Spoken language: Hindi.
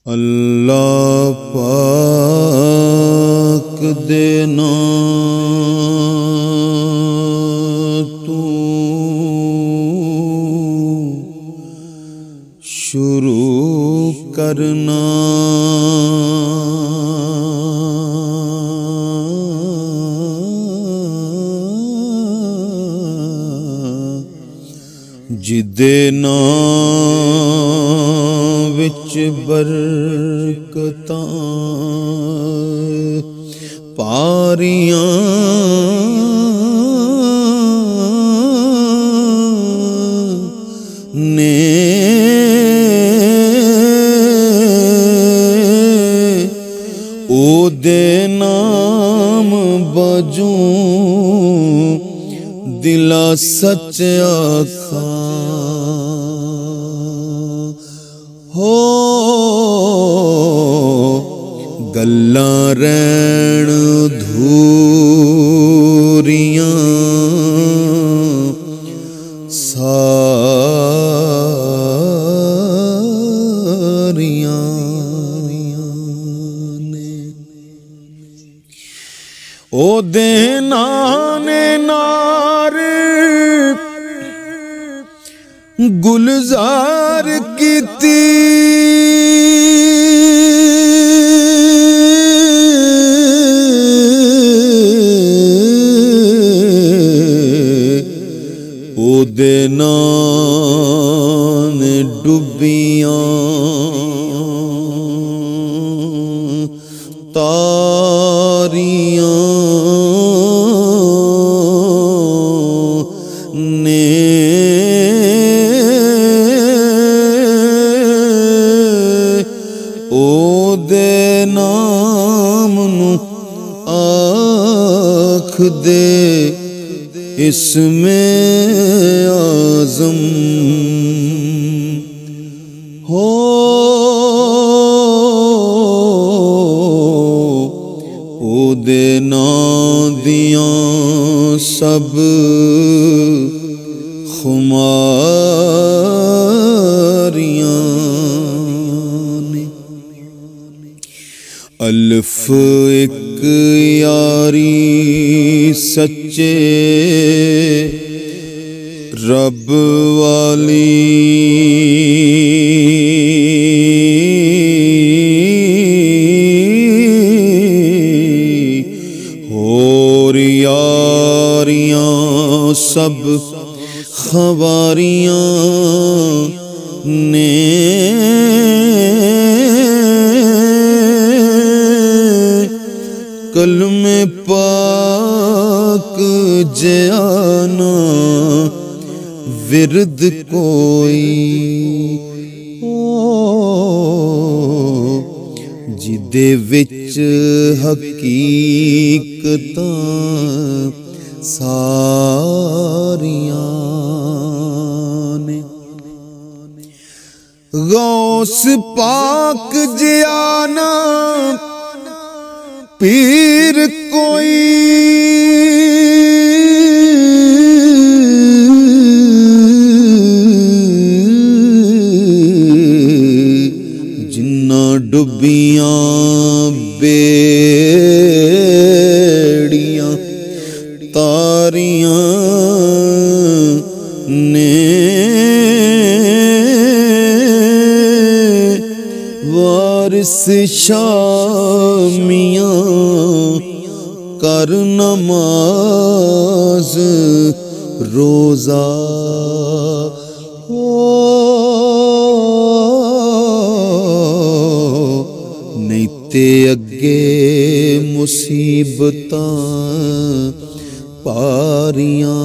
अल्लाह पाक दे नाम तू शुरू करना, जिदे नाम विच बरकतां पारियां ने ओदे नाम बजूं दिला सच आखा हो गल्लां रैण धूरियां सारियां ने ओदे नाने नार गुलजार कीती ओदे नाम डुबियां तारियां ने ओदे नाम नू आख दे इसमें आज़म हो ओदे नाम दियां सब खुमारियां ने अल्फ एक यारी सच्चे रब वाली और यारियां सब खवारियां ने कलमे पाक जियाना विरद कोई जिदे विच हकीकतां सारियां ने गौस पाक जियाना पीर कोई जिन्ना डुबियां बेड़ियां तारियां ने वारिस शामियां कर नमाज रोजा नहीं ते अगे मुसीबतां पारियां